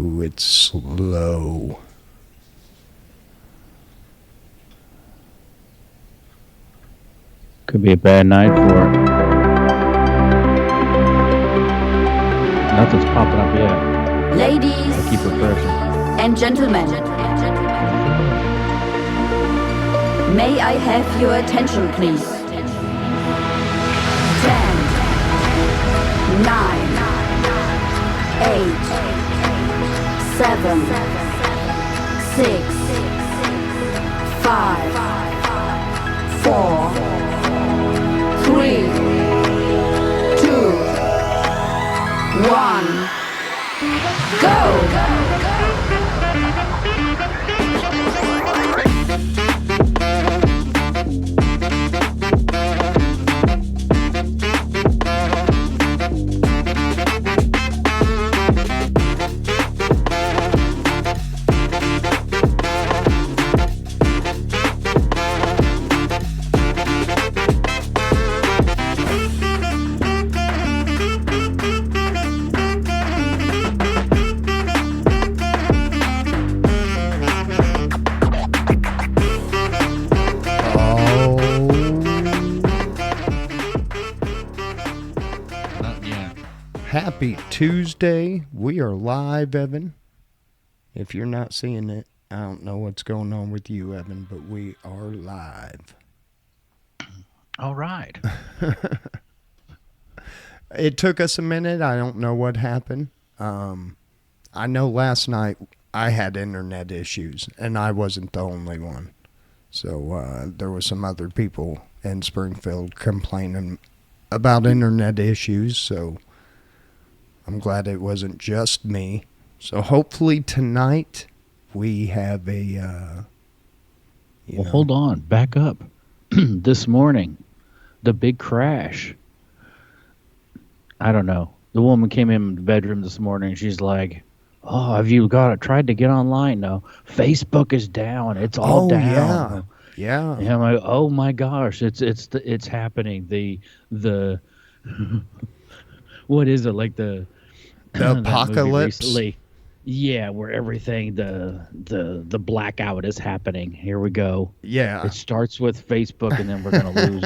Ooh, it's slow. Could be a bad night for it. Nothing's popping up yet. Ladies I keep refreshing. and gentlemen, may I have your attention, please? 10, 9, 8, 7, 6, 5, 4, 3, 2, 1, go! Happy Tuesday. We are live, Evan. If you're not seeing it, I don't know what's going on with you, Evan, but we are live. All right. It took us a minute. I don't know what happened. I know last night I had internet issues, and I wasn't the only one. So there were some other people in Springfield complaining about internet issues, so I'm glad it wasn't just me. So hopefully tonight we have a... Hold on. Back up. This morning, the big crash. I don't know. The woman came in the bedroom this morning. She's like, "Oh, have you tried to get online?" No, Facebook is down. It's all down. Yeah. And I'm like, oh my gosh, it's happening. The what is it, like the apocalypse? Recently? Yeah, where everything the blackout is happening. Here we go. Yeah. It starts with Facebook, and then we're gonna lose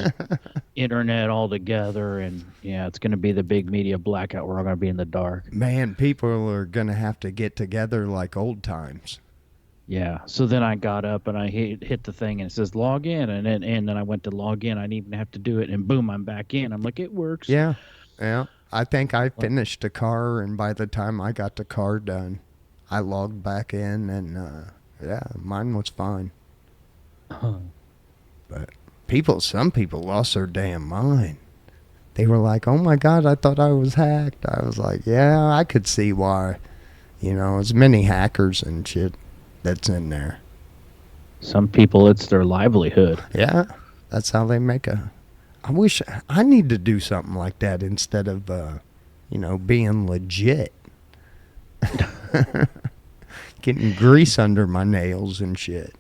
internet altogether, and yeah, it's gonna be the big media blackout. We're all gonna be in the dark. Man, people are gonna have to get together like old times. Yeah. So then I got up and I hit the thing, and it says log in, and then I went to log in. I didn't even have to do it, and boom, I'm back in. I'm like, it works. Yeah. I think I finished the car, and by the time I got the car done, I logged back in, and mine was fine. But some people lost their damn mind. They were like, "Oh my God, I thought I was hacked." I was like, "Yeah, I could see why. As many hackers and shit that's in there." Some people, it's their livelihood. Yeah, that's how they make a... I wish I need to do something like that instead of, being legit. Getting grease under my nails and shit.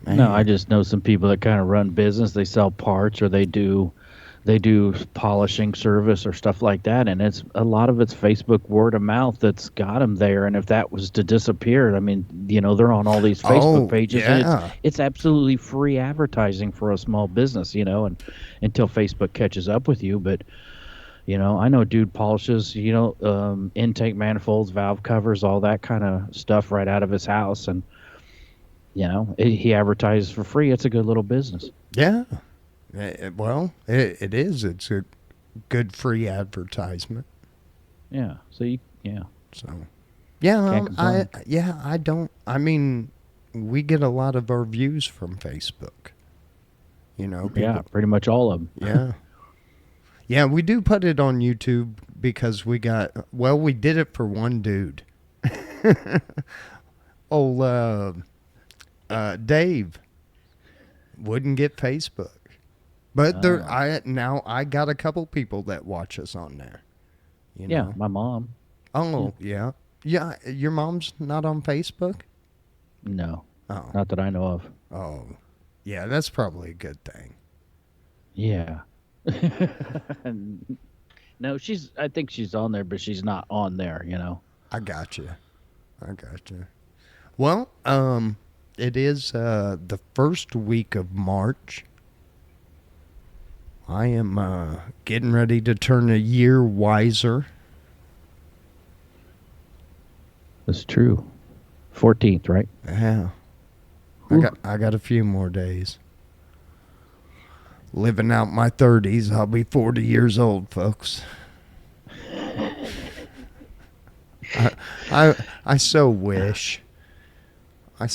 Man. No, I just know some people that kind of run business. They sell parts, or they do polishing service or stuff like that, and it's a lot of it's Facebook word of mouth that's got them there. And if that was to disappear, I mean, they're on all these Facebook pages, yeah. and it's absolutely free advertising for a small business, and until Facebook catches up with you. But I know dude polishes, intake manifolds, valve covers, all that kind of stuff right out of his house, and he advertises for free. It's a good little business. Yeah. Well, it is. It's a good free advertisement. Yeah. So I don't. I mean, we get a lot of our views from Facebook. People, yeah, pretty much all of them. Yeah. Yeah, we do put it on YouTube because we did it for one dude. Dave wouldn't get Facebook. But I got a couple people that watch us on there. Yeah, my mom. Oh, yeah. Yeah, your mom's not on Facebook? No. Oh. Not that I know of. Oh. Yeah, that's probably a good thing. Yeah. No, I think she's on there, but she's not on there, I got you. Well, it is the first week of March. I am getting ready to turn a year wiser. That's true. 14th, right? Yeah. I got a few more days. Living out my 30s, I'll be 40 years old, folks. I so wish. But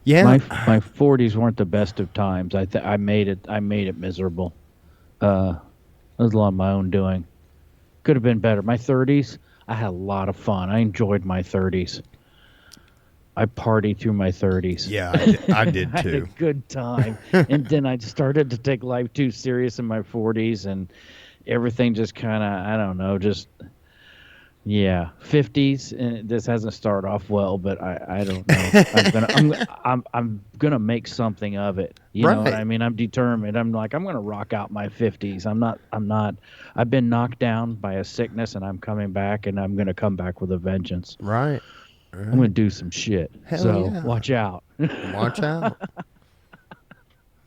yeah, My 40s weren't the best of times. I made it miserable. It was a lot of my own doing. Could have been better. My 30s, I had a lot of fun. I enjoyed my 30s. I partied through my 30s. yeah, I did I had a too. good time. And then I started to take life too serious in my 40s, and everything just kind of, I don't know, just, yeah, 50s. And this hasn't started off well, but I don't know. I'm gonna make something of it. You know what I Right. mean? I'm determined. I'm like, I'm gonna rock out my 50s. I'm not. I've been knocked down by a sickness, and I'm coming back, and I'm gonna come back with a vengeance. Right. I'm gonna do some shit. Hell So yeah. watch out. Watch out.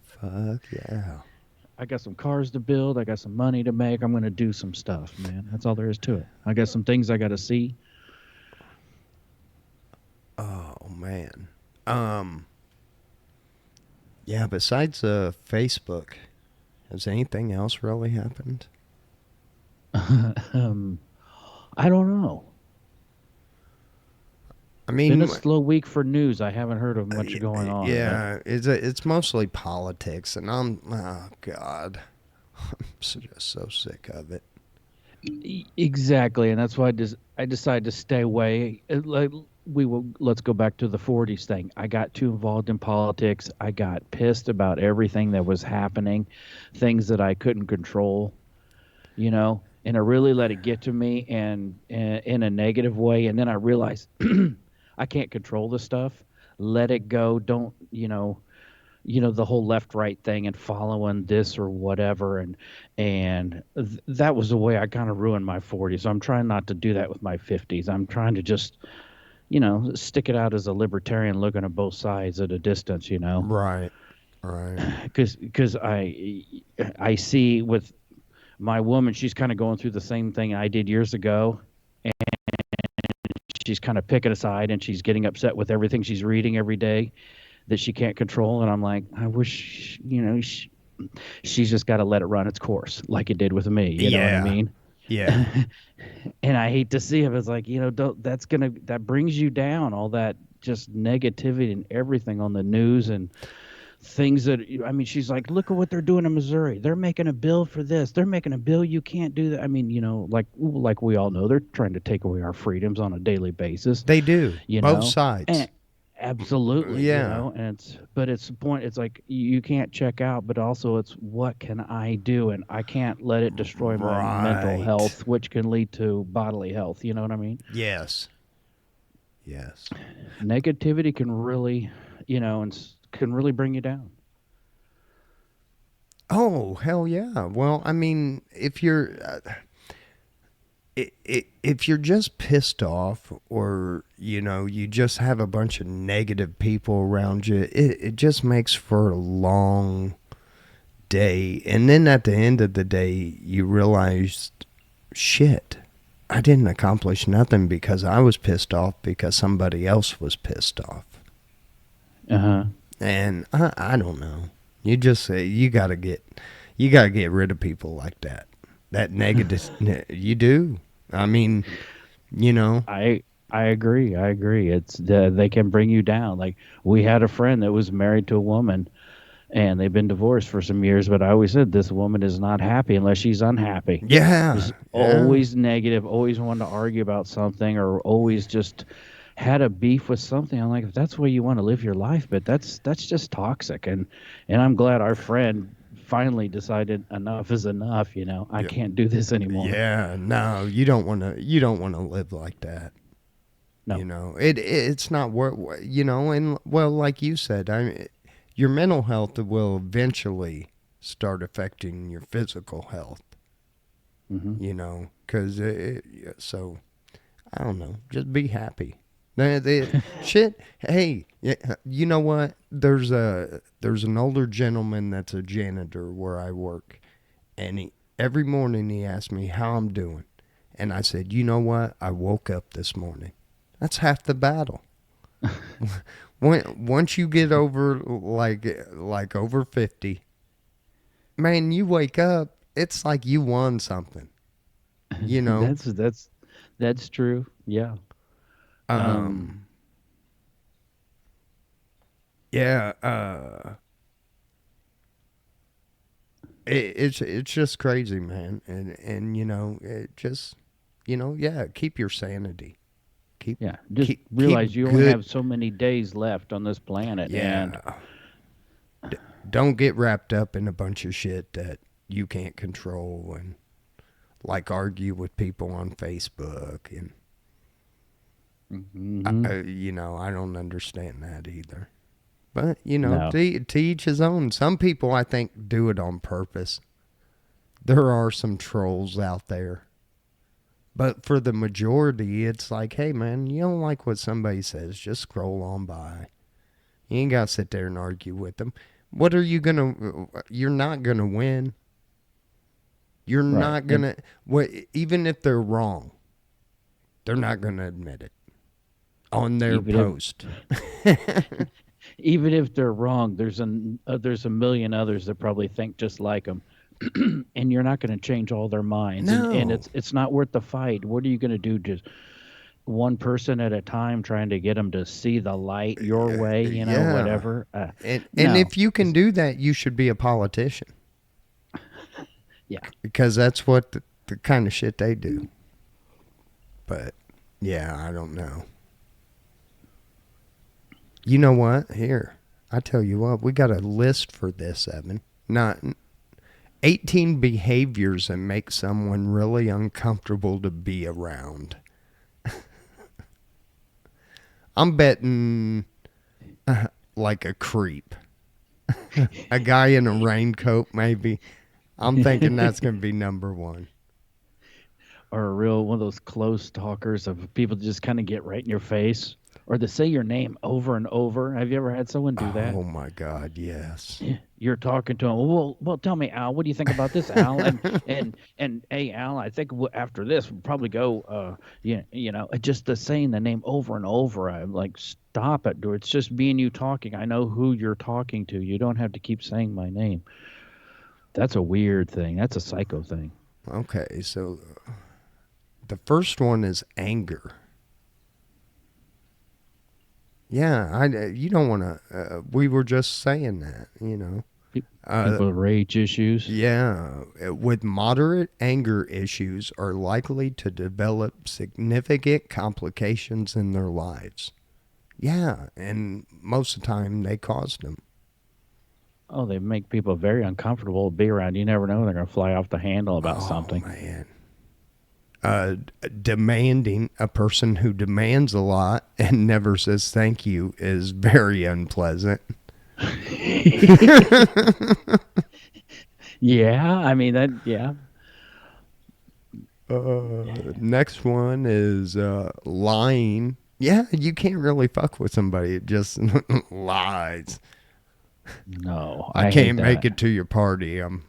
Fuck yeah. I got some cars to build. I got some money to make. I'm gonna do some stuff, man. That's all there is to it. I got some things I gotta see. Oh man. Yeah, besides Facebook, has anything else really happened? I don't know. I Been mean, a slow week for news. I haven't heard of much going on. yeah, it's mostly politics, and oh god, I'm just so sick of it. Exactly, and that's why I decided to stay away. Let's go back to the 40s thing. I got too involved in politics. I got pissed about everything that was happening, things that I couldn't control, and I really let it get to me and in a negative way. And then I realized I can't control this stuff. Let it go. Don't, the whole left right thing and following this or whatever, and that was the way I kind of ruined my 40s. So I'm trying not to do that with my 50s. I'm trying to just stick it out as a libertarian, looking at both sides at a distance, Right. because I see with my woman, she's kind of going through the same thing I did years ago, and she's kind of picking a side, and she's getting upset with everything she's reading every day that she can't control. And I'm like, I wish, she's just got to let it run its course like it did with me. You know what I mean? Yeah. And I hate to see it. It's like, that brings you down, all that just negativity and everything on the news and things that, she's like, look at what they're doing in Missouri. They're making a bill for this. They're making a bill. You can't do that. Like we all know, they're trying to take away our freedoms on a daily basis. They do. Both know? sides. Absolutely. Yeah. But it's the point. It's like you can't check out, but also it's what can I do, and I can't let it destroy my mental health, which can lead to bodily health. You know what I mean? Yes. Negativity can really, can really bring you down. Oh, hell yeah. Well, if you're if you're just pissed off, or you just have a bunch of negative people around you, it just makes for a long day. And then at the end of the day, you realize, shit, I didn't accomplish nothing because I was pissed off because somebody else was pissed off. And I don't know. You just say you gotta get rid of people like that. That negative. You do. I agree. It's they can bring you down. Like, we had a friend that was married to a woman, and they've been divorced for some years. But I always said, this woman is not happy unless she's unhappy. Yeah. Just always negative, always wanted to argue about something, or always just had a beef with something. I'm like, if that's the way you want to live your life, but that's just toxic. And I'm glad our friend finally decided enough is enough. I can't do this anymore. Yeah, no, you don't want to live like that. No. It's not worth, and well, like you said, your mental health will eventually start affecting your physical health. Mm-hmm. You know, because so I don't know. Just be happy. Shit. Hey, you know what? There's an older gentleman that's a janitor where I work, and every morning he asks me how I'm doing, and I said, you know what? I woke up this morning. That's half the battle. Once you get over like over 50, man, you wake up. It's like you won something. You know. That's true. Yeah. Um. Yeah. It's just crazy, man, and you know it just yeah, keep your sanity. Keep Yeah. Just keep realize you only good. have so many days left on this planet, and Yeah. Don't get wrapped up in a bunch of shit that you can't control and like argue with people on Facebook and mm-hmm. I don't understand that either. But No. to each his own. Some people I think do it on purpose. There are some trolls out there. But for the majority, it's like, hey, man, you don't like what somebody says, just scroll on by. You ain't got to sit there and argue with them. What are you going to... You're not going to win. You're Right. not going to... Even if they're wrong, they're not going to admit it on their post. Even if they're wrong, there's a million others that probably think just like them. And you're not going to change all their minds. No. And it's not worth the fight. What are you going to do? Just one person at a time, trying to get them to see the light your way, Yeah. whatever. And no. if you can do that, you should be a politician. Yeah. Because that's what the kind of shit they do. But, yeah, I don't know. You know what? Here, I tell you what, we got a list for this, Evan. Not 18 behaviors that make someone really uncomfortable to be around. I'm betting like a creep. A guy in a raincoat, maybe. I'm thinking that's going to be number one. Or one of those close talkers of people that just kind of get right in your face. Or to say your name over and over. Have you ever had someone do that? Oh my God, yes. You're talking to them. Well, tell me, Al. What do you think about this, Al? And hey, Al, I think after this we'll probably go. Just the saying the name over and over. I'm like, stop it, dude. It's just me and you talking. I know who you're talking to. You don't have to keep saying my name. That's a weird thing. That's a psycho thing. Okay, so the first one is anger. Yeah, you don't want to. We were just saying that, People with rage issues. Yeah, with moderate anger issues are likely to develop significant complications in their lives. Yeah, and most of the time they caused them. Oh, they make people very uncomfortable to be around. You never know; they're going to fly off the handle about something. Oh man. Demanding, a person who demands a lot and never says thank you is very unpleasant. Yeah, I mean that. Yeah. Next one is lying. Yeah, you can't really fuck with somebody that just lies. No, I can't make it to your party. I'm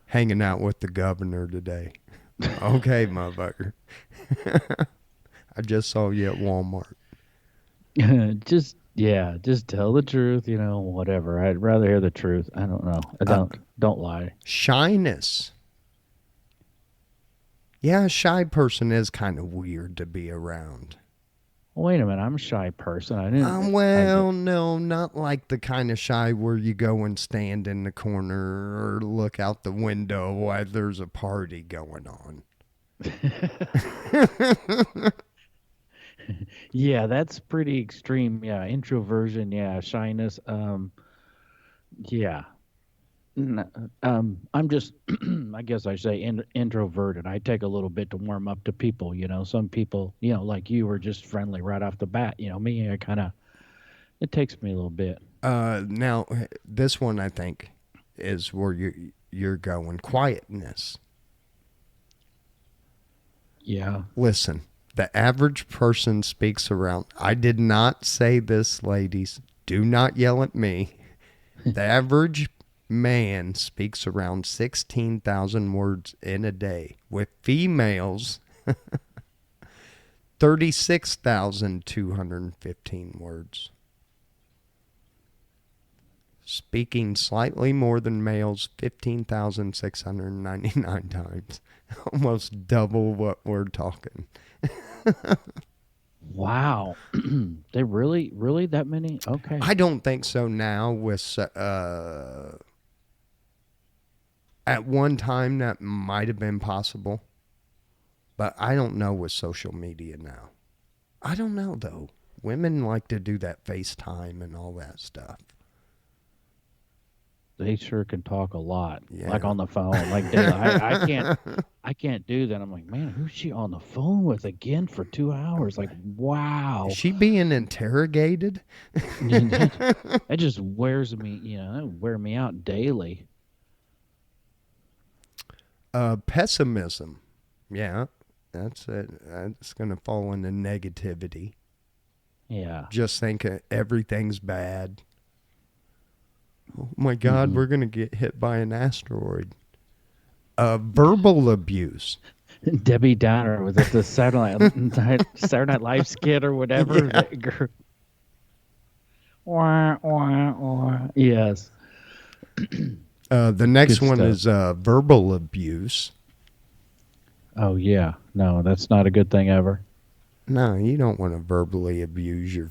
hanging out with the governor today. Okay, motherfucker. I just saw you at Walmart. just tell the truth, whatever. I'd rather hear the truth. I don't know. Don't lie. Shyness. Yeah, a shy person is kind of weird to be around. Wait a minute, I'm a shy person. No, not like the kind of shy where you go and stand in the corner or look out the window while there's a party going on. Yeah, that's pretty extreme. Yeah, introversion. Yeah, shyness. Yeah. I'm just, I guess I say introverted. I take a little bit to warm up to people. Some people, like you, are just friendly right off the bat. Me, it takes me a little bit. Now, this one I think is where you're going. Quietness. Yeah. Listen, the average person speaks around. I did not say this, ladies. Do not yell at me. The average man speaks around 16,000 words in a day, with females 36,215 words. Speaking slightly more than males 15,699 times. Almost double what we're talking. Wow. They really that many? Okay. I don't think so now with at one time that might have been possible, but I don't know with social media now. I don't know though. Women like to do that FaceTime and all that stuff. They sure can talk a lot, Yeah. like on the phone. Like I can't do that. I'm like, man, who's she on the phone with again for 2 hours? Like, wow. Is she being interrogated? That just wears me, that wear me out daily. Pessimism. Yeah, that's it. That's going to fall into negativity. Yeah. Just think everything's bad. Oh my God, we're going to get hit by an asteroid. Verbal abuse. Debbie Downer, was it the Saturday Night Live skit or whatever? Yeah. Wah, wah, wah. Yes. The next Good one stuff. is verbal abuse. Oh, yeah. No, that's not a good thing ever. No, you don't want to verbally abuse your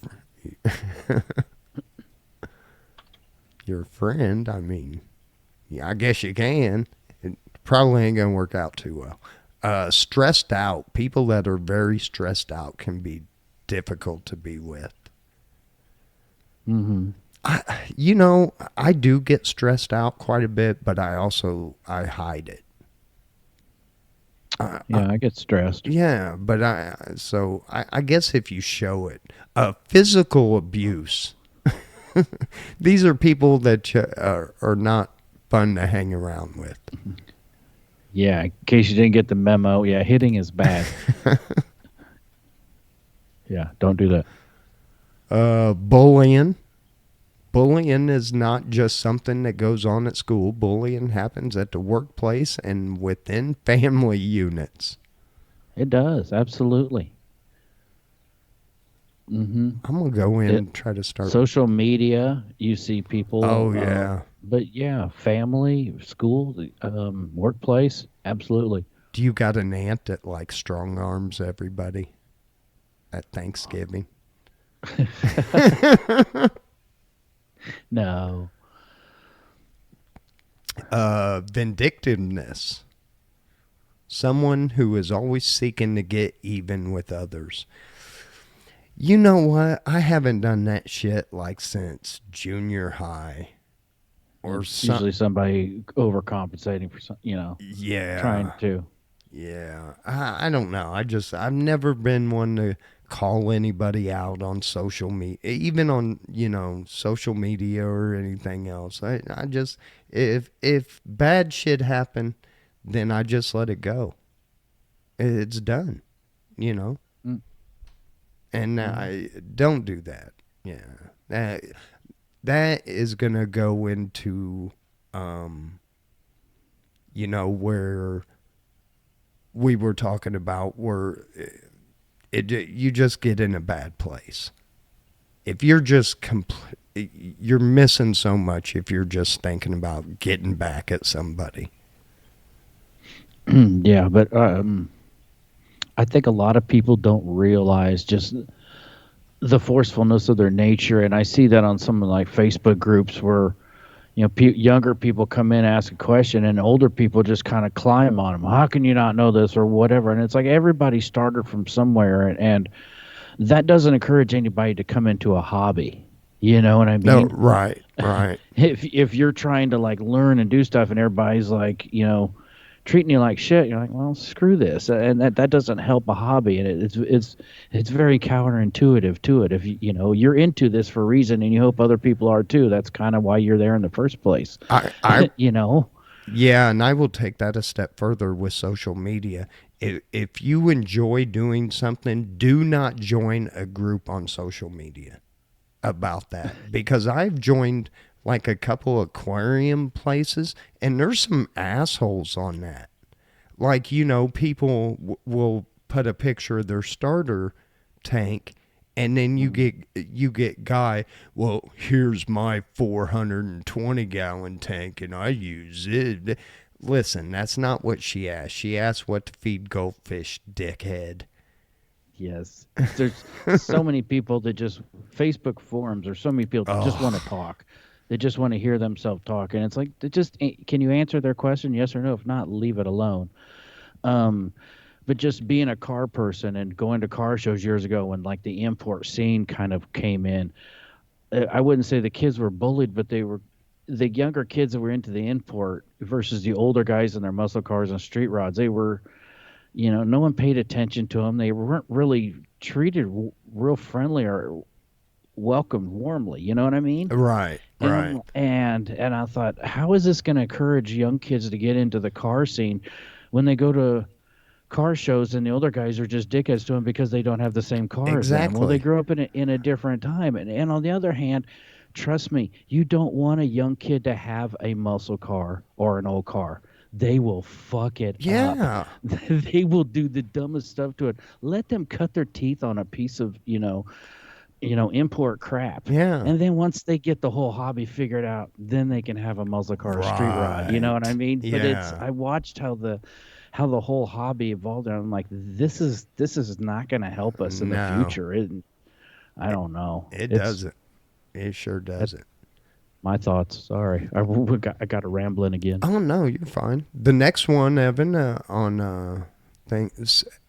friend. I mean, yeah, I guess you can. It probably ain't going to work out too well. Stressed out. People that are very stressed out can be difficult to be with. Mm-hmm. I do get stressed out quite a bit, but I hide it. I get stressed. Yeah, but I guess if you show it, physical abuse. These are people that are not fun to hang around with. Yeah, in case you didn't get the memo, hitting is bad. Yeah, don't do that. Bullying. Bullying is not just something that goes on at school. Bullying happens at the workplace and within family units. It does, absolutely. Mm-hmm. I'm going to go in and try to start. Social media, you see people. Oh, yeah. But yeah, family, school, workplace, absolutely. Do you got an aunt that like strong arms everybody at Thanksgiving? No. Vindictiveness. Someone who is always seeking to get even with others. You know what? I haven't done that shit like since junior high. Or usually somebody overcompensating for something, Yeah. trying to. Yeah. I don't know. I've never been one to call anybody out on social media, even on, social media or anything else. I just, if bad shit happen, then I just let it go. It's done, And I don't do that. Yeah. That is going to go into, where we were talking about where you just get in a bad place. If you're just you're missing so much if you're just thinking about getting back at somebody. Yeah, but I think a lot of people don't realize just the forcefulness of their nature, and I see that on some of like Facebook groups where younger people come in, ask a question, and older people just kind of climb on them. How can you not know this or whatever? And it's like everybody started from somewhere, and that doesn't encourage anybody to come into a hobby. You know what I mean? No, right. If you're trying to like learn and do stuff, and everybody's like, treating you like shit. You're like, well, screw this, and that doesn't help a hobby, and it's very counterintuitive to it. If you know you're into this for a reason, and you hope other people are too, that's kind of why you're there in the first place. I You know. Yeah, and I will take that a step further with social media. If you enjoy doing something, do not join a group on social media about that, because I've joined like a couple aquarium places, and there's some assholes on that. Like, you know, people will put a picture of their starter tank, and then you get guy, well, here's my 420 gallon tank and I use it. Listen, that's not what she asked. She asked what to feed goldfish, dickhead. Yes, there's so many people that just Facebook forums, or so many people that just want to talk. They just want to hear themselves talk, and it's like, can you answer their question, yes or no? If not, leave it alone. But just being a car person and going to car shows years ago when like the import scene kind of came in, I wouldn't say the kids were bullied, but they were the younger kids that were into the import versus the older guys in their muscle cars and street rods. They were, you know, no one paid attention to them. They weren't really treated real friendly or welcomed warmly. You know what I mean? Right, right. And I thought, how is this going to encourage young kids to get into the car scene when they go to car shows and the older guys are just dickheads to them because they don't have the same car as them? Well, they grew up in a different time. And on the other hand, trust me, you don't want a young kid to have a muscle car or an old car. They will fuck it up. They will do the dumbest stuff to it. Let them cut their teeth on a piece of, import crap. Yeah. And then once they get the whole hobby figured out, then they can have a muscle car or street rod. You know what I mean? Yeah. But I watched how the whole hobby evolved, and I'm like, this is not going to help us in the future. I don't know. It doesn't. It sure doesn't. My thoughts. Sorry, I got a rambling again. Oh no, you're fine. The next one, Evan, on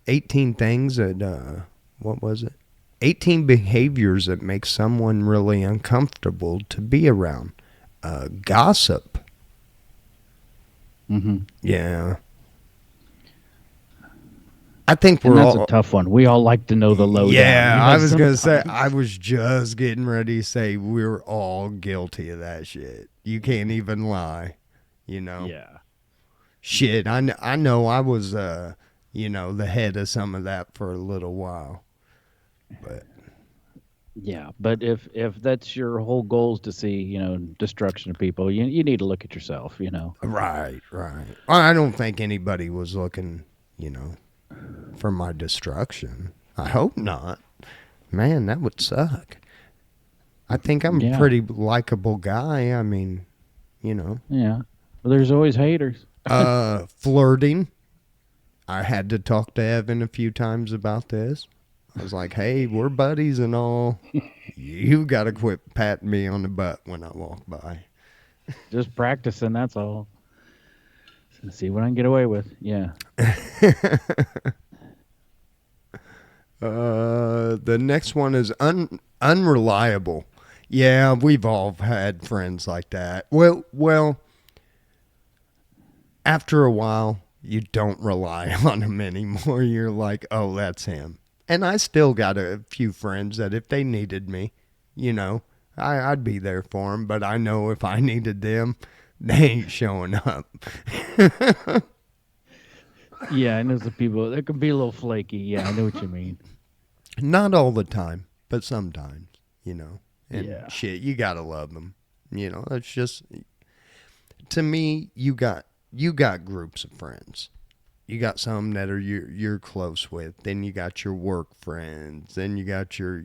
18 things that what was it? 18 behaviors that make someone really uncomfortable to be around. Gossip. Mm-hmm. Yeah. I think that's a tough one. We all like to know the lowdown. Yeah, I was going to say, I was just getting ready to say we're all guilty of that shit. You can't even lie, Yeah. Shit, I know I was, the head of some of that for a little while. But yeah, but if that's your whole goal is to see, destruction of people, you need to look at yourself, Right. I don't think anybody was looking, for my destruction. I hope not. Man, that would suck. I think I'm a pretty likable guy. I mean, Yeah. Well, there's always haters. Flirting. I had to talk to Evan a few times about this. I was like, hey, we're buddies and all. You got to quit patting me on the butt when I walk by. Just practicing, that's all. See what I can get away with. Yeah. The next one is unreliable. Yeah, we've all had friends like that. Well, after a while, you don't rely on them anymore. You're like, oh, that's him. And I still got a few friends that if they needed me, I'd be there for them. But I know if I needed them, they ain't showing up. Yeah, I know some people that can be a little flaky. Yeah, I know what you mean. Not all the time, but sometimes, And shit, you gotta love them. That's just, to me, you got groups of friends. You got some that are you're close with. Then you got your work friends. Then you got your,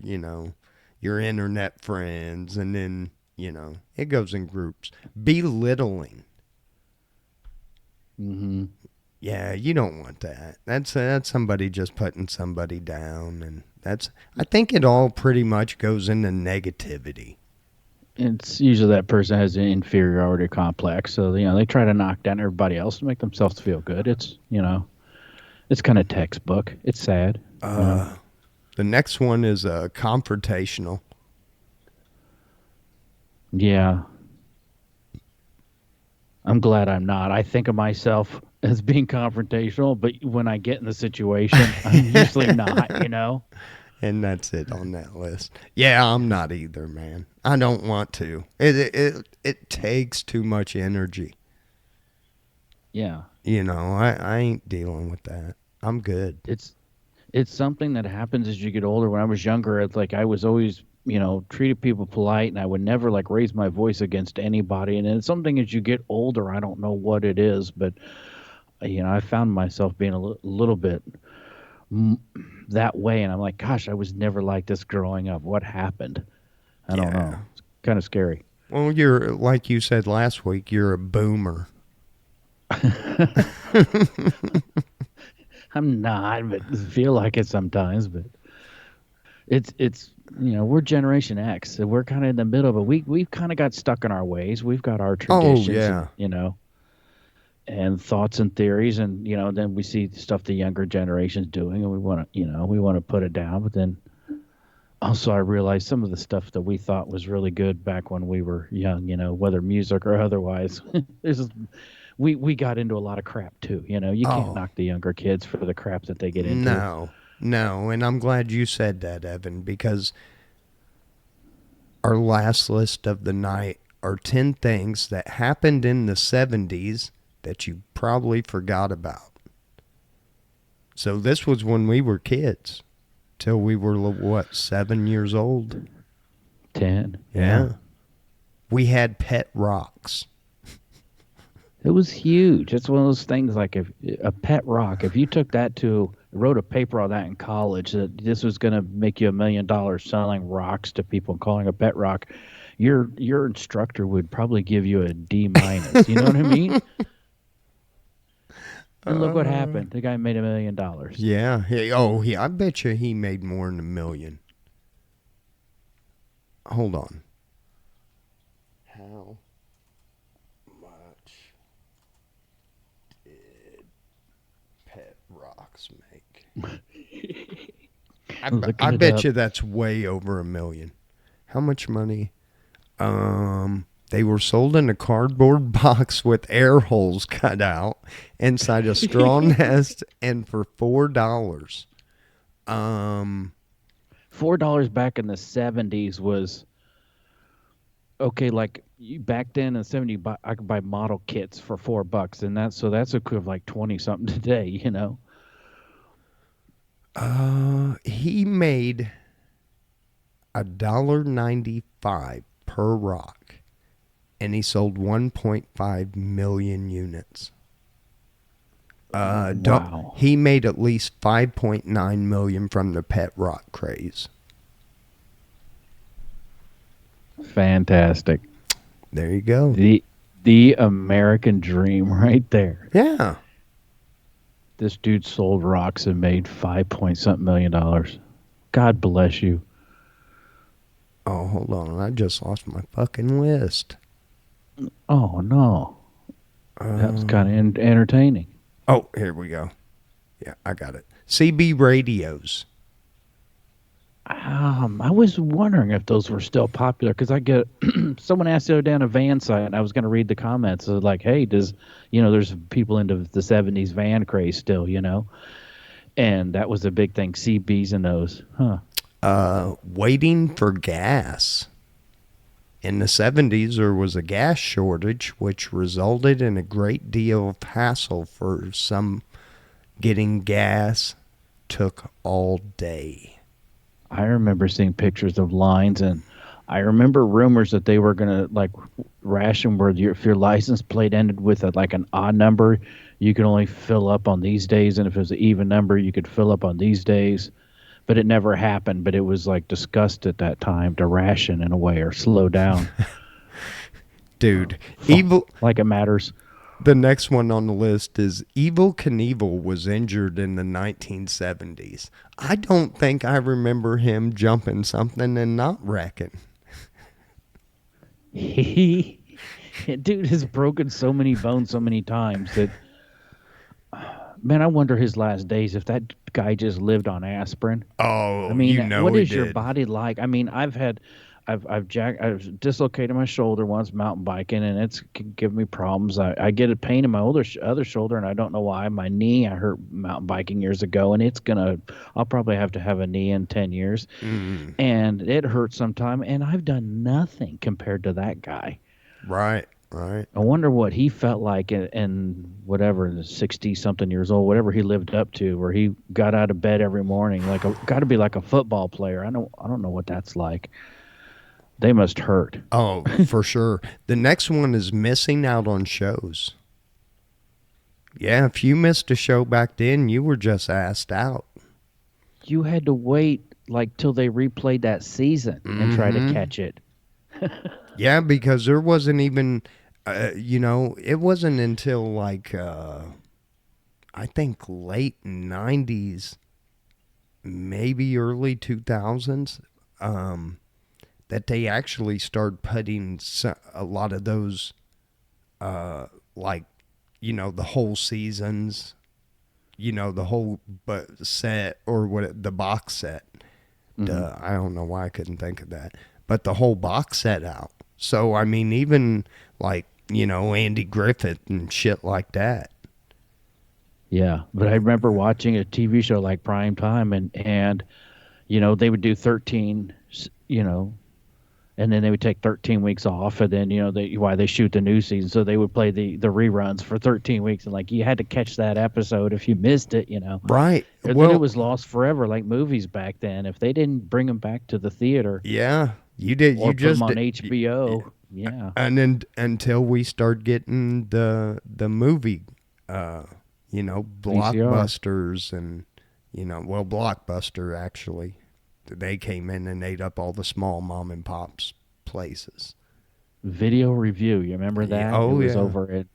your internet friends. And then, it goes in groups. Belittling. Mm-hmm. Yeah, you don't want that. That's somebody just putting somebody down. And I think it all pretty much goes into negativity. It's usually that person has an inferiority complex, so they try to knock down everybody else to make themselves feel good. It's it's kind of textbook. It's sad. The next one is confrontational. Yeah, I'm glad I'm not. I think of myself as being confrontational, but when I get in the situation, I'm usually not, And that's it on that list. Yeah, I'm not either, man. I don't want to. It takes too much energy. Yeah. I ain't dealing with that. I'm good. It's something that happens as you get older. When I was younger, it's like I was always, treated people polite, and I would never like raise my voice against anybody. And it's something as you get older, I don't know what it is, but I found myself being a little bit that way, and I'm like, gosh, I was never like this growing up. What happened? I don't know. It's kind of scary. Well, you're, like you said last week, you're a boomer. I'm not, but I feel like it sometimes. But it's we're Generation X, so we're kind of in the middle. But we've kind of got stuck in our ways. We've got our traditions, and thoughts and theories, and then we see stuff the younger generation's doing, and we want to put it down. But then also I realized some of the stuff that we thought was really good back when we were young, whether music or otherwise. We got into a lot of crap too. You can't knock the younger kids for the crap that they get into. No. And I'm glad you said that, Evan, because our last list of the night are 10 things that happened in the 70s that you probably forgot about. So this was when we were kids, till we were, 7 years old? 10. Yeah. We had pet rocks. It was huge. It's one of those things like if a pet rock, if you took that wrote a paper on that in college, that this was going to make you $1 million selling rocks to people and calling a pet rock, your instructor would probably give you a D-. You know what I mean? And look what happened. The guy made $1 million. Yeah. I bet you he made more than $1 million. Hold on. How much did pet rocks make? I bet you that's way over $1 million. How much money? They were sold in a cardboard box with air holes cut out inside a straw nest, and for $4. $4 back in the 70s was okay. Like back then in the 70s, I could buy model kits for $4, and that's equivalent like 20 something today. He made $1.95 per rock. And he sold 1.5 million units. Wow. He made at least 5.9 million from the pet rock craze. Fantastic. There you go. The American dream right there. Yeah. This dude sold rocks and made $5-point-something million. God bless you. Oh, hold on. I just lost my fucking list. Oh, no. That was kind of entertaining. Oh, here we go. Yeah, I got it. CB radios. I was wondering if those were still popular, because I get someone asked the other day on a van site, and I was going to read the comments. So like, hey, there's people into the 70s van craze still, and that was a big thing. CBs and those, Waiting for gas. In the 70s, there was a gas shortage, which resulted in a great deal of hassle for some. Getting gas took all day. I remember seeing pictures of lines, and I remember rumors that they were going to like ration where if your license plate ended with an odd number, you could only fill up on these days, and if it was an even number, you could fill up on these days. But it never happened. But it was like discussed at that time to ration in a way or slow down. Dude, evil like it matters. The next one on the list is Evel Knievel was injured in the 1970s. I don't think I remember him jumping something and not wrecking. Dude has broken so many bones so many times that, man, I wonder his last days if that guy just lived on aspirin. Oh, I mean, what he is your did. body like? I mean, I've had I've dislocated my shoulder once mountain biking, and it's giving me problems. I get a pain in my other shoulder, and I don't know why. My knee, I hurt mountain biking years ago, and I'll probably have to have a knee in 10 years, and it hurts sometime. And I've done nothing compared to that guy. Right. Right. I wonder what he felt like in whatever 60 something years old, whatever he lived up to, where he got out of bed every morning, got to be like a football player. I don't know what that's like. They must hurt. Oh, for sure. The next one is missing out on shows. Yeah, if you missed a show back then, you were just asked out. You had to wait like till they replayed that season and try to catch it. Yeah, because there wasn't even, it wasn't until like, I think late 90s, maybe early 2000s, that they actually started putting a lot of those, like, the whole seasons, the whole set or the box set. I don't know why I couldn't think of that. But the whole box set out. So, I mean, even like, Andy Griffith and shit like that. Yeah, but I remember watching a TV show like Prime Time, and they would do 13, and then they would take 13 weeks off, and then they shoot the new season, so they would play the reruns for 13 weeks, and like you had to catch that episode if you missed it, Right. And well, then it was lost forever, like movies back then. If they didn't bring them back to the theater, yeah, you did. or You just put them on HBO, yeah. And then until we start getting the movie, blockbusters and Blockbuster actually. They came in and ate up all the small mom and pops places. Video Review, you remember that? Oh, it was over at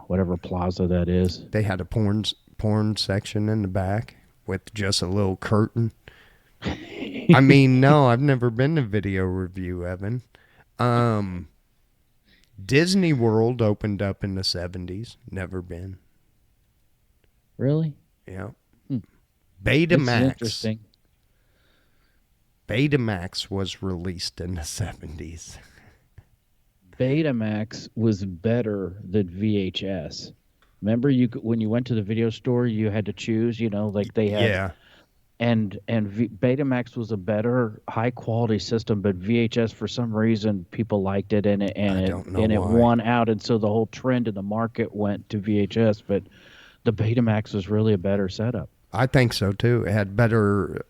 whatever plaza that is. They had a porn section in the back with just a little curtain. I mean, no, I've never been to Video Review, Evan. Disney World opened up in the 70s. Never been. Really? Yeah. Betamax. Interesting. Betamax was released in the 70s. Betamax was better than VHS. Remember, when you went to the video store, you had to choose. Like they had. Yeah. And Betamax was a better, high quality system, but VHS for some reason people liked it, and it won out, and so the whole trend in the market went to VHS. But the Betamax was really a better setup. I think so too. It had better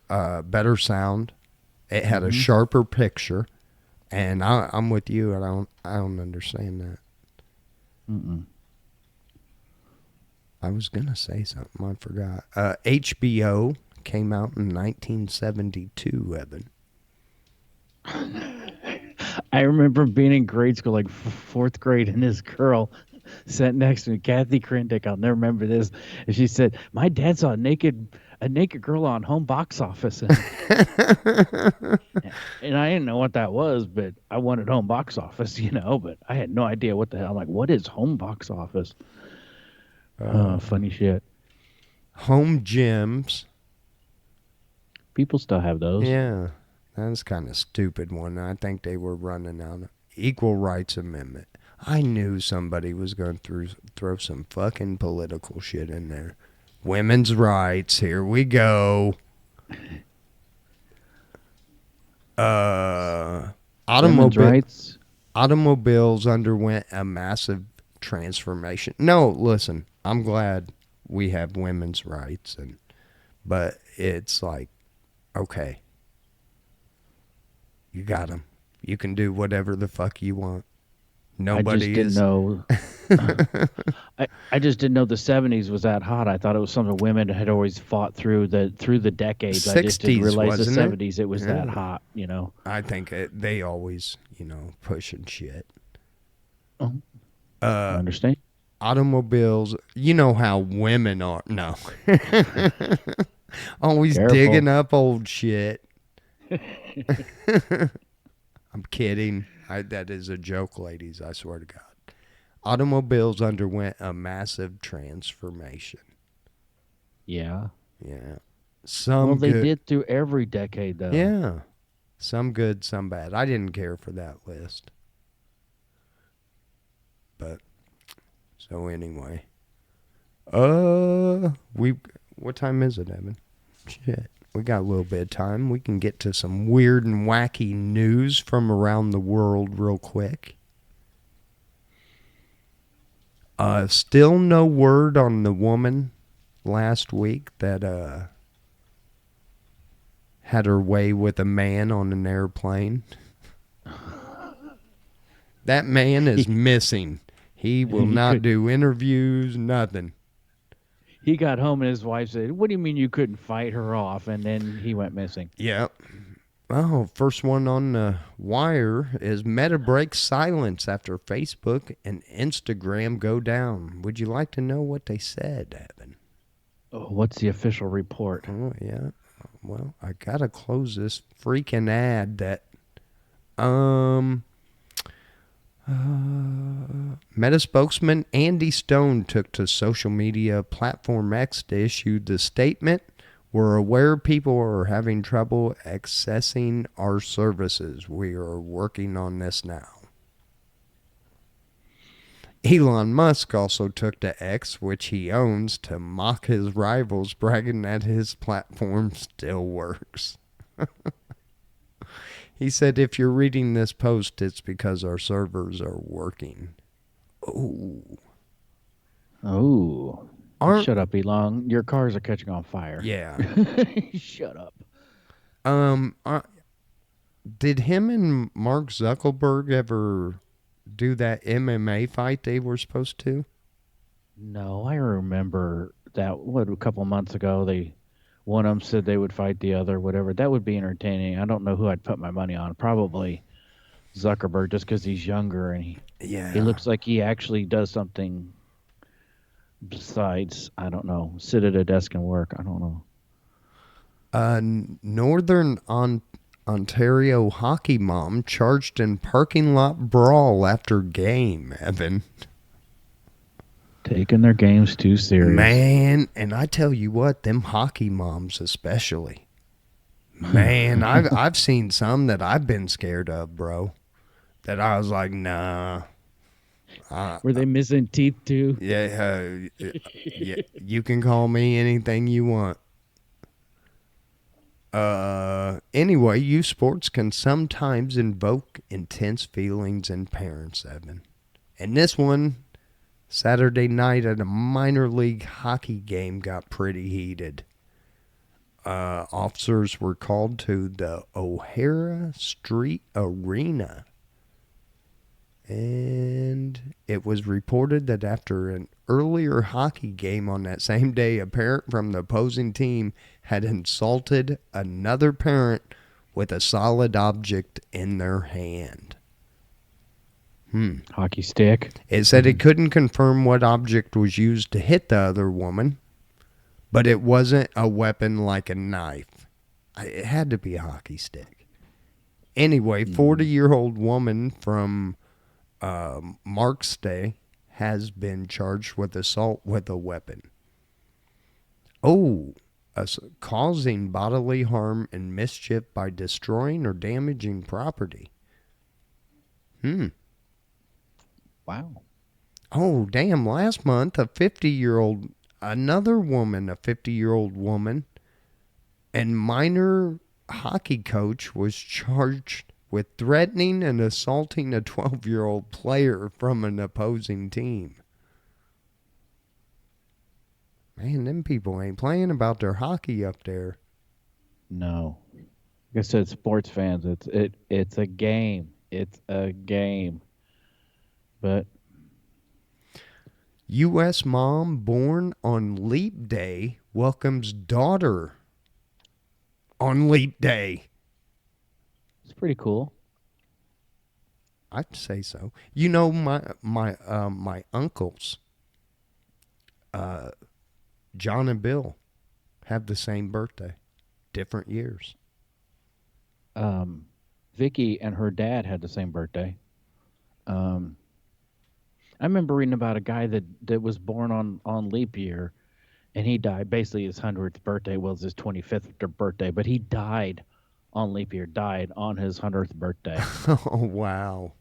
sound. It had a sharper picture, and I'm with you. I don't understand that. I was gonna say something. I forgot. HBO came out in 1972. Evan. I remember being in grade school, like fourth grade, and this girl sat next to me, Kathy Krendick. I'll never remember this. And she said, "My dad saw a naked girl on home box office," and I didn't know what that was, but I wanted home box office, But I had no idea what the hell. I'm like, "What is home box office?" Funny shit. Home gyms. People still have those. Yeah, that's kind of stupid one. I think they were running out of Equal Rights Amendment. I knew somebody was going to throw some fucking political shit in there. Women's rights, here we go. Women's rights. Automobiles underwent a massive transformation. No, listen, I'm glad we have women's rights, but it's like, okay, you got them. You can do whatever the fuck you want. Nobody I just didn't know. I just didn't know the 70s was that hot. I thought it was something women had always fought through the decades. 60s, I just didn't realize the 70s it? it was that hot. I think they always, pushing shit. Oh, I understand. Automobiles, you know how women are. No. Always Careful. digging up old shit. I'm kidding. That is a joke, ladies. I swear to God. Automobiles underwent a massive transformation. Yeah. Yeah. Well, they did through every decade, though. Yeah. Some good, some bad. I didn't care for that list. But so anyway. What time is it, Evan? Shit. We got a little bit of time. We can get to some weird and wacky news from around the world real quick. Still no word on the woman last week that had her way with a man on an airplane. That man is missing. He will not do interviews, nothing. He got home and his wife said, "What do you mean you couldn't fight her off?" And then he went missing. Yep. Oh, first one on the wire is Meta breaks silence after Facebook and Instagram go down. Would you like to know what they said, Evan? Oh, what's the official report? Oh, yeah. Well, I gotta close this freaking ad that Meta spokesman Andy Stone took to social media platform X to issue the statement. We're aware people are having trouble accessing our services. We are working on this now. Elon Musk also took to X, which he owns, to mock his rivals, bragging that his platform still works. He said, if you're reading this post, it's because our servers are working. Oh. Shut up, Elon. Your cars are catching on fire. Yeah. Shut up. Did him and Mark Zuckerberg ever do that MMA fight they were supposed to? No, I remember that, a couple months ago, one of them said they would fight the other, whatever. That would be entertaining. I don't know who I'd put my money on. Probably Zuckerberg, just because he's younger and he looks like he actually does something besides, I don't know, sit at a desk and work. I don't know. Northern Ontario hockey mom charged in parking lot brawl after game, Evan. Taking their games too serious. Man, and I tell you what, them hockey moms especially. Man, I've seen some that I've been scared of, bro. That I was like, nah. Were they missing teeth too? Yeah, you can call me anything you want. Anyway, youth sports can sometimes invoke intense feelings in parents, Evan. And this one, Saturday night at a minor league hockey game, got pretty heated. Officers were called to the O'Hara Street Arena. And it was reported that after an earlier hockey game on that same day, a parent from the opposing team had insulted another parent with a solid object in their hand. Hockey stick. It said it couldn't confirm what object was used to hit the other woman, but it wasn't a weapon like a knife. It had to be a hockey stick. Anyway, 40-year-old woman from Markstay has been charged with assault with a weapon. Causing bodily harm and mischief by destroying or damaging property. Wow. Oh, damn. Last month, another woman, a 50-year-old woman, and minor hockey coach was charged with threatening and assaulting a 12-year-old player from an opposing team. Man, them people ain't playing about their hockey up there. No. Like I said, sports fans, it's a game. It's a game. But U.S. mom born on Leap Day welcomes daughter on Leap Day. it's pretty cool. I'd say so. You know, my uncles, John and Bill, have the same birthday, different years. Vicky and her dad had the same birthday. I remember reading about a guy that was born on leap year, and he died. Basically, his 100th birthday was his 25th birthday, but he died on leap year died on his 100th birthday. Oh, wow.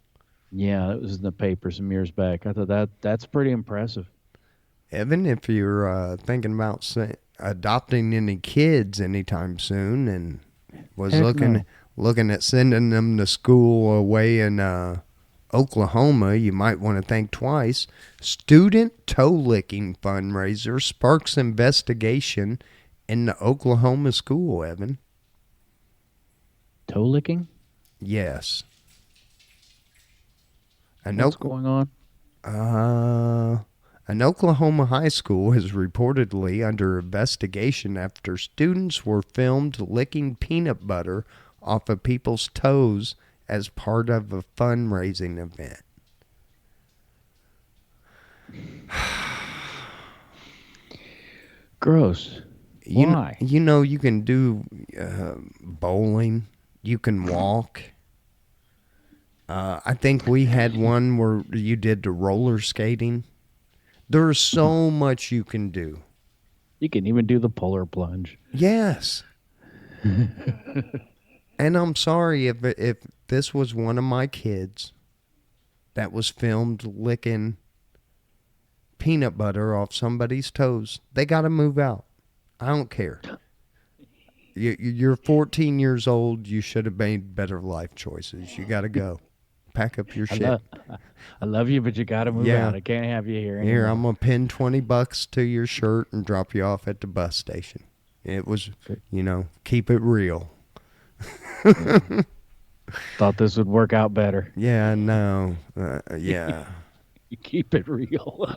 Yeah, it was in the paper some years back. I thought that's pretty impressive. Evan, if you're thinking about adopting any kids anytime soon and was Heck no. looking at sending them to school away in Oklahoma, you might want to think twice. Student toe licking fundraiser sparks investigation in the Oklahoma school, Evan. Toe licking? Yes. What's going on? An Oklahoma high school is reportedly under investigation after students were filmed licking peanut butter off of people's toes as part of a fundraising event. Gross. Why? You know, you can do bowling. You can walk. I think we had one where you did the roller skating. There's so much you can do. You can even do the polar plunge. Yes. And I'm sorry if this was one of my kids that was filmed licking peanut butter off somebody's toes. They got to move out. I don't care. You're 14 years old. You should have made better life choices. You got to go. Pack up your shit. I love you, but you got to move out. I can't have you here anymore. Here, I'm going to pin $20 to your shirt and drop you off at the bus station. It was, keep it real. Thought this would work out better. Yeah, no. Yeah. You keep it real.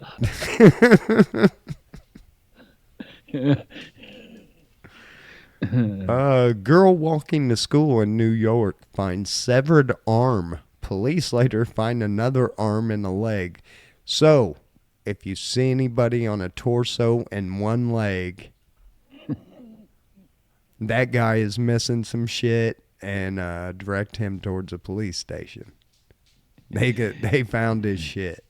Girl walking to school in New York finds severed arm. Police later find another arm and a leg. So, if you see anybody on a torso and one leg, that guy is missing some shit, and direct him towards a police station. They found his shit.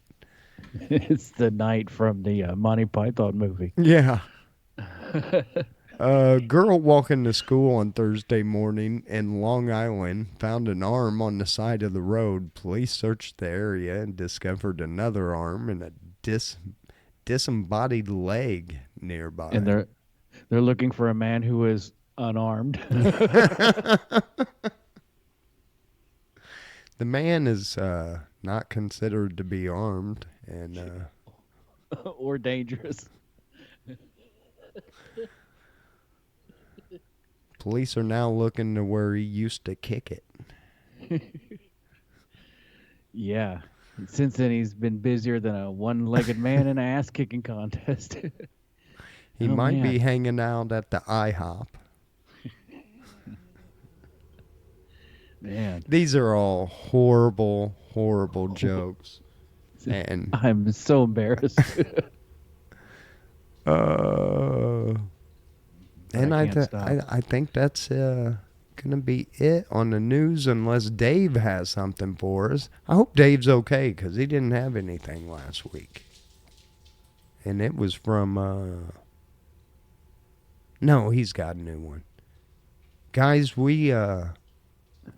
It's the knight from the Monty Python movie. Yeah. A girl walking to school on Thursday morning in Long Island found an arm on the side of the road. Police searched the area and discovered another arm and a disembodied leg nearby. And they're looking for a man who is unarmed. The man is not considered to be armed and or dangerous. Police are now looking to where he used to kick it. Yeah. Since then, he's been busier than a one-legged man in an ass-kicking contest. He might be hanging out at the IHOP. Man. These are all horrible, horrible jokes. And I'm so embarrassed. And I think that's going to be it on the news unless Dave has something for us. I hope Dave's okay because he didn't have anything last week. And it was from... No, he's got a new one. Guys, we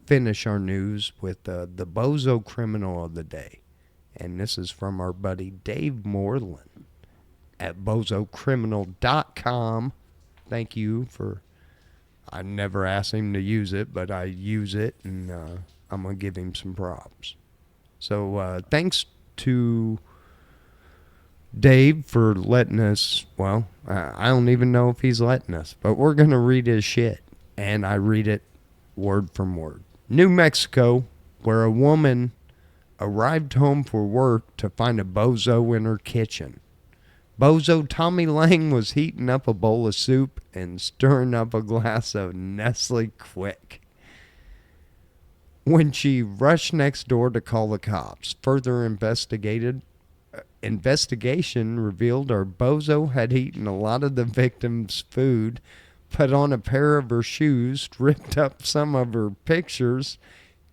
finish our news with the bozo criminal of the day. And this is from our buddy Dave Moreland at bozocriminal.com. Thank you for... I never asked him to use it, but I use it, and I'm going to give him some props. So thanks to Dave for letting us... Well, I don't even know if he's letting us, but we're going to read his shit. And I read it word from word. New Mexico, where a woman arrived home for work to find a bozo in her kitchen. Bozo Tommy Lang was heating up a bowl of soup and stirring up a glass of Nestle Quick when she rushed next door to call the cops. Further investigation revealed our bozo had eaten a lot of the victim's food, put on a pair of her shoes, ripped up some of her pictures,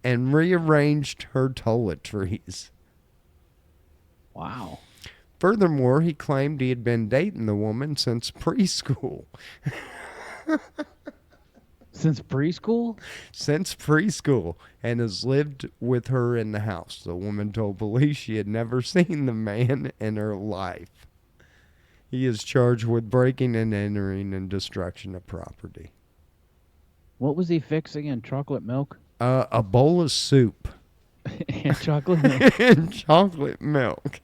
and rearranged her toiletries. Wow. Furthermore, he claimed he had been dating the woman since preschool. Since preschool? Since preschool, and has lived with her in the house. The woman told police she had never seen the man in her life. He is charged with breaking and entering and destruction of property. What was he fixing in chocolate milk? A bowl of soup. And chocolate milk. And chocolate milk.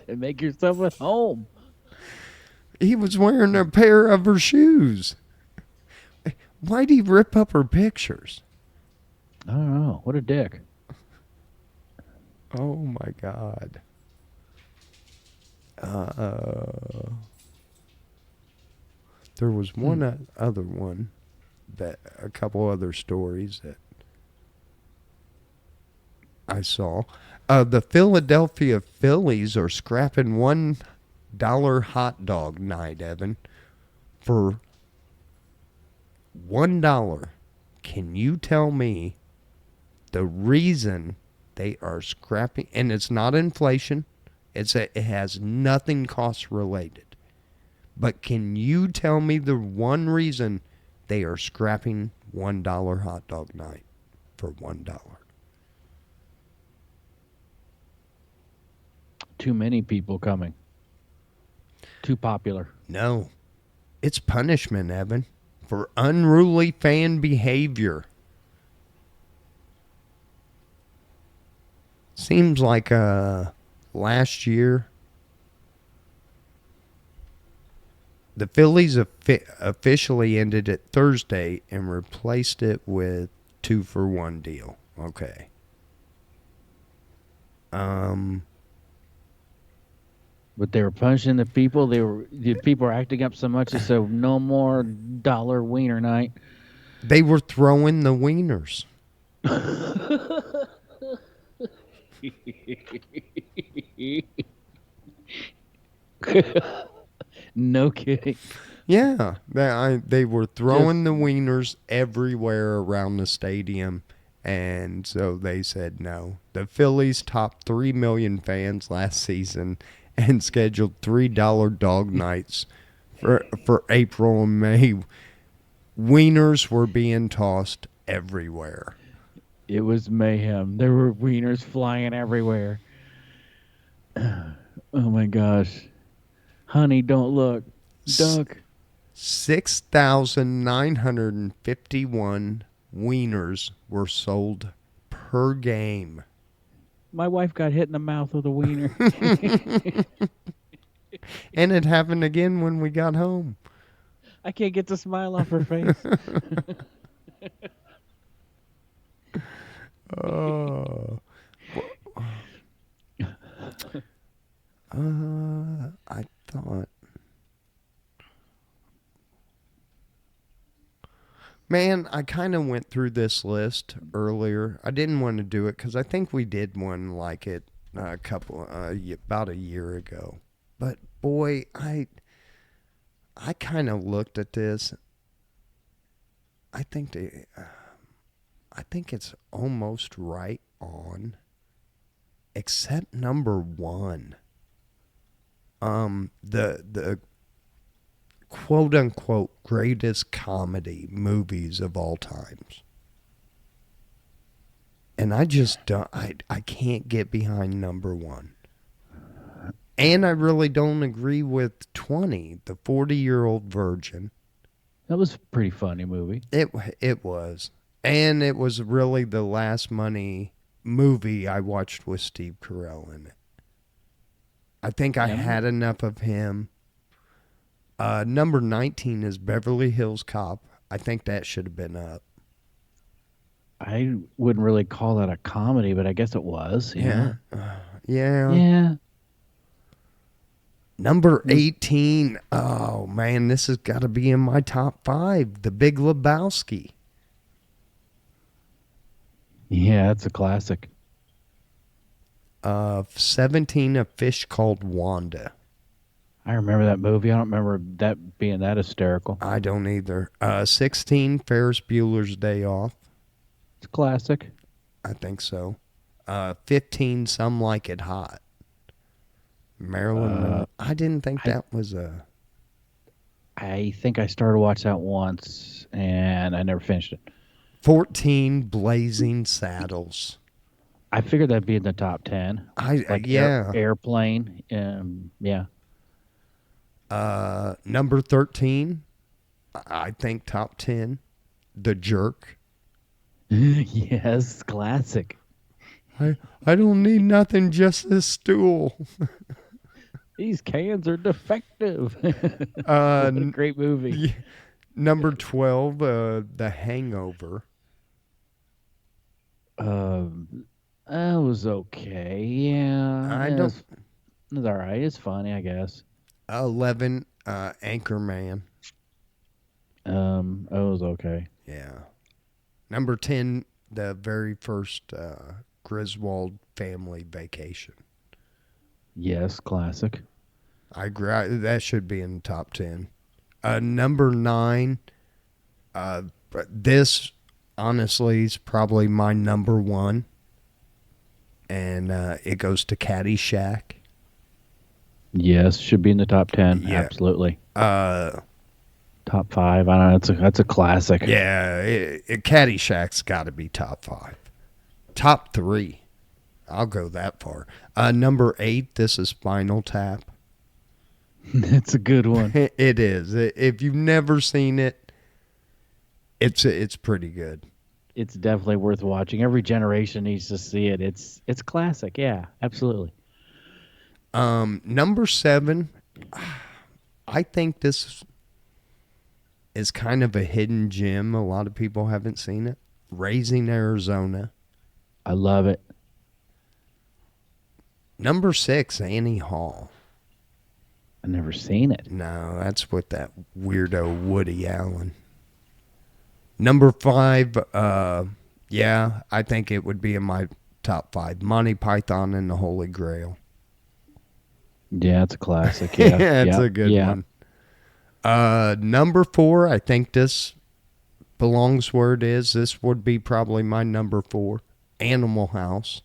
Make yourself at home. He was wearing a pair of her shoes. Why'd he rip up her pictures? I don't know. What a dick. Oh my God. There was one other one, that a couple other stories that I saw. The Philadelphia Phillies are scrapping $1 hot dog night, Evan, for $1. Can you tell me the reason they are scrapping? And it's not inflation. It has nothing cost related. But can you tell me the one reason they are scrapping $1 hot dog night for $1? Too many people coming. Too popular. No. It's punishment, Evan, for unruly fan behavior. Seems like last year, the Phillies officially ended it Thursday and replaced it with 2-for-1 deal. Okay. But they were punishing the people. The people were acting up so much. They said no more dollar wiener night. They were throwing the wieners. No kidding. Yeah, they were throwing the wieners everywhere around the stadium, and so they said no. The Phillies topped 3 million fans last season and scheduled $3 dog nights for April and May. Wieners were being tossed everywhere. It was mayhem. There were wieners flying everywhere. Oh my gosh. Honey, don't look. Duck. 6,951 wieners were sold per game. My wife got hit in the mouth with a wiener. And it happened again when we got home. I can't get the smile off her face. I thought. Man, I kind of went through this list earlier. I didn't want to do it because I think we did one like it about a year ago. But boy, I kind of looked at this. I think it's almost right on, except number one. The quote unquote greatest comedy movies of all times. And I just don't, I can't get behind number one. And I really don't agree with 20, the 40-year-old virgin. That was a pretty funny movie. It was. And it was really the last money movie I watched with Steve Carell in it. I think I had enough of him. Number 19 is Beverly Hills Cop. I think that should have been up. I wouldn't really call that a comedy, but I guess it was. Yeah. Yeah. Number 18. Oh, man, this has got to be in my top 5. The Big Lebowski. Yeah, that's a classic. 17, A Fish Called Wanda. I remember that movie. I don't remember that being that hysterical. I don't either. 16, Ferris Bueller's Day Off. It's a classic. I think so. 15, Some Like It Hot. Marilyn Monroe. I didn't think that was a... I think I started watching that once, and I never finished it. 14 Blazing Saddles. I figured that'd be in the top 10. Like Yeah. Airplane. Yeah. Number 13, I think top 10, The Jerk. Yes, classic. I don't need nothing, just this stool. These cans are defective. What Uh, a great movie. y- Number 12, The Hangover. That was okay. Yeah, I don't. it's all right. It's funny, I guess. 11, Anchorman. It was okay. Yeah. Number 10, the very first Griswold Family Vacation. Yes, classic. I agree. That should be in the top 10. Number 9, this honestly is probably my number 1. And it goes to Caddyshack. Yes, should be in the top 10. Yeah. Absolutely. Uh, Top 5. I don't know. That's a classic. yeah, Caddyshack's got to be top 5. Top 3. I'll go that far. Number 8, this is Spinal Tap. It's a good one. It is. If you've never seen it, it's pretty good. It's definitely worth watching. Every generation needs to see it. It's classic. Yeah, absolutely. Number 7, I think this is kind of a hidden gem. A lot of people haven't seen it. Raising Arizona. I love it. Number 6, Annie Hall. I've never seen it. No, that's with that weirdo Woody Allen. Number 5, yeah, I think it would be in my top 5. Monty Python and the Holy Grail. Yeah, it's a classic. Yeah, It's a good one. Number 4, I think this belongs where it is. This would be probably my number 4. Animal House.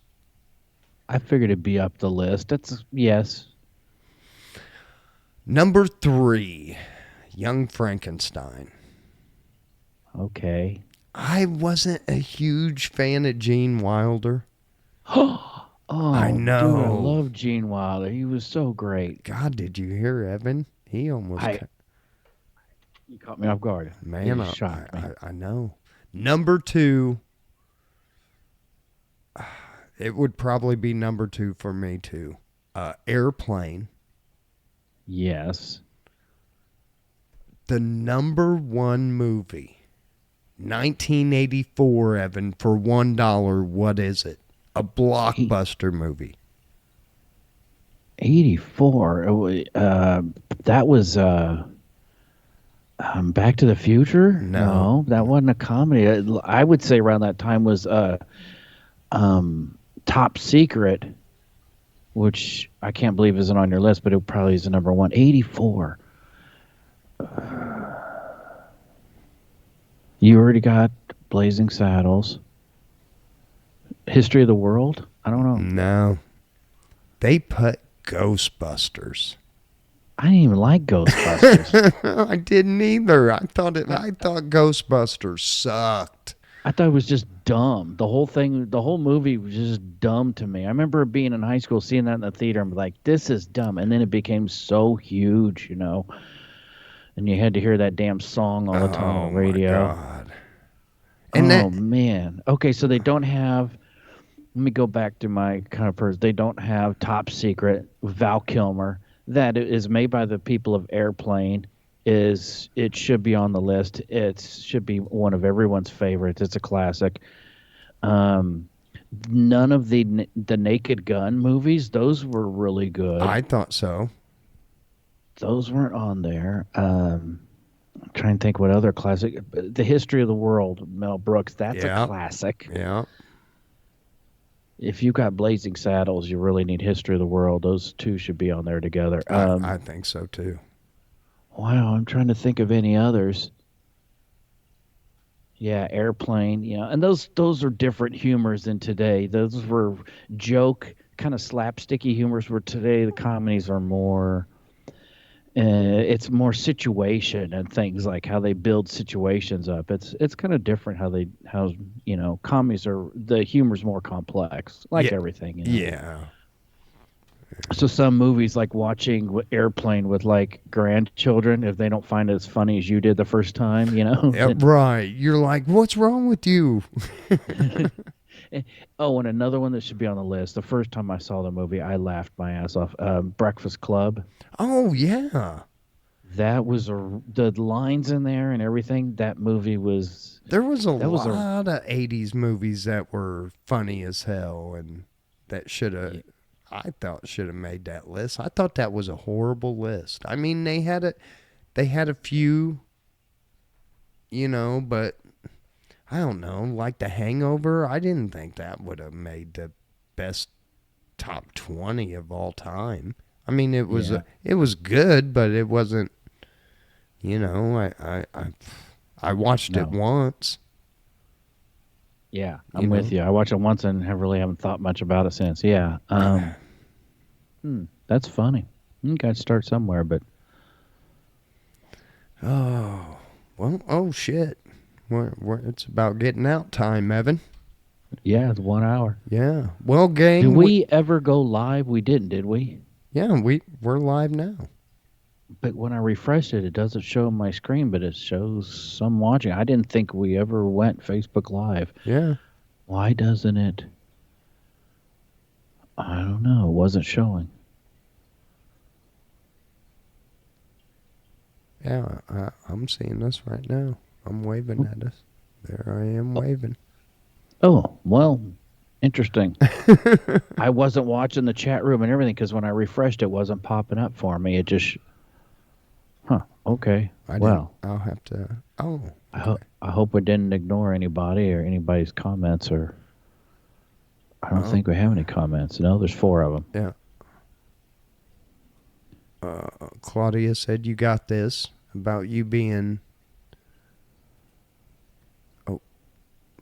I figured it'd be up the list. Yes. Number 3, Young Frankenstein. Okay. I wasn't a huge fan of Gene Wilder. Oh, I know. Dude, I love Gene Wilder. He was so great. God, did you hear Evan? He almost... You caught me off guard. Man, You shocked me. I know. Number 2, it would probably be number 2 for me too. Airplane. Yes. The number 1 movie, 1984, Evan, for $1. What is it? A blockbuster movie. 84. That was Back to the Future? No. That wasn't a comedy. I would say around that time was Top Secret, which I can't believe isn't on your list, but it probably is the number 1. 84. You already got Blazing Saddles. History of the World? I don't know. No. They put Ghostbusters. I didn't even like Ghostbusters. I didn't either. I thought Ghostbusters sucked. I thought it was just dumb. The whole movie was just dumb to me. I remember being in high school, seeing that in the theater, and be like, this is dumb. And then it became so huge, and you had to hear that damn song all the time on the radio. My God. And man. Okay, so they don't have, let me go back to my kind of person. They don't have Top Secret with Val Kilmer. That is made by the people of Airplane. It should be on the list. It should be one of everyone's favorites. It's a classic. None of the Naked Gun movies, those were really good. I thought so. Those weren't on there. I'm trying to think what other classic. The History of the World, Mel Brooks. That's a classic. Yeah. If you got Blazing Saddles, you really need History of the World. Those two should be on there together. I think so too. Wow, I'm trying to think of any others. Yeah, Airplane. And those are different humors than today. Those were joke, kind of slapsticky humors. Where today the comedies are more. it's more situation and things like how they build situations up. It's kind of different how comedies are, the humor's more complex, like Yeah. everything. Yeah. So some movies, like watching Airplane with like grandchildren, if they don't find it as funny as you did the first time, Yeah, then right. You're like, what's wrong with you? oh, and another one that should be on the list. The first time I saw the movie, I laughed my ass off. Breakfast Club. Oh, yeah. That was the lines in there and everything. That movie was There was a that was a lot of 80s movies that were funny as hell and that I thought should have made that list. I thought that was a horrible list. I mean, they had a few, but I don't know, like The Hangover. I didn't think that would have made the best top 20 of all time. I mean, it was good, but it wasn't, I watched it no. once. Yeah, I'm with you. I watched it once and haven't thought much about it since. Yeah. That's funny. You got to start somewhere, but Oh, well, oh shit. It's about getting out time, Evan. yeah, it's 1 hour. Yeah. Well, gang. Did we ever go live? We didn't, did we? Yeah, we're live now. But when I refresh it, it doesn't show my screen, but it shows some watching. I didn't think we ever went Facebook Live. Yeah. Why doesn't it? I don't know. It wasn't showing. Yeah, I'm seeing this right now. I'm waving at us. There I am waving. Oh, well, interesting. I wasn't watching the chat room and everything because when I refreshed, it wasn't popping up for me. It just, okay. I'll have to. Oh, okay. I hope we didn't ignore anybody or anybody's comments, or I don't think we have any comments. No, there's 4 of them. Yeah. Claudia said you got this about you being. Oh,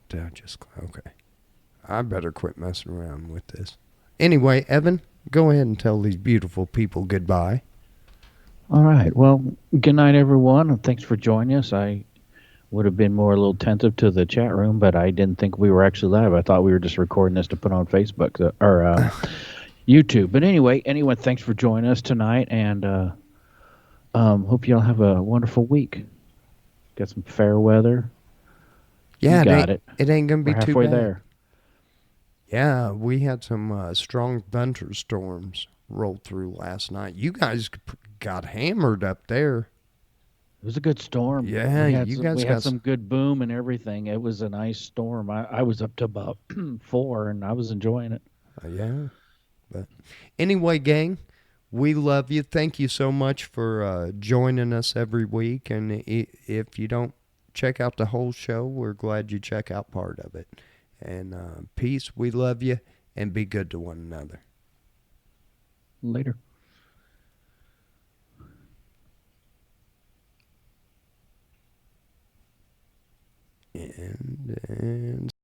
did I just? Okay. I better quit messing around with this. Anyway, Evan, go ahead and tell these beautiful people goodbye. All right. Well, good night, everyone, and thanks for joining us. I would have been a little attentive to the chat room, but I didn't think we were actually live. I thought we were just recording this to put on Facebook or YouTube. But anyway, thanks for joining us tonight, and hope you all have a wonderful week. Got some fair weather. Yeah, It ain't gonna be We're too halfway bad. there. Yeah, we had some strong thunderstorms roll through last night. You guys got hammered up there. It was a good storm. Yeah, we had some good boom and everything. It was a nice storm. I was up to about 4, and I was enjoying it. Yeah, but anyway, gang, we love you. Thank you so much for joining us every week. And if you don't check out the whole show, we're glad you check out part of it. And peace, we love you, and be good to one another. Later. And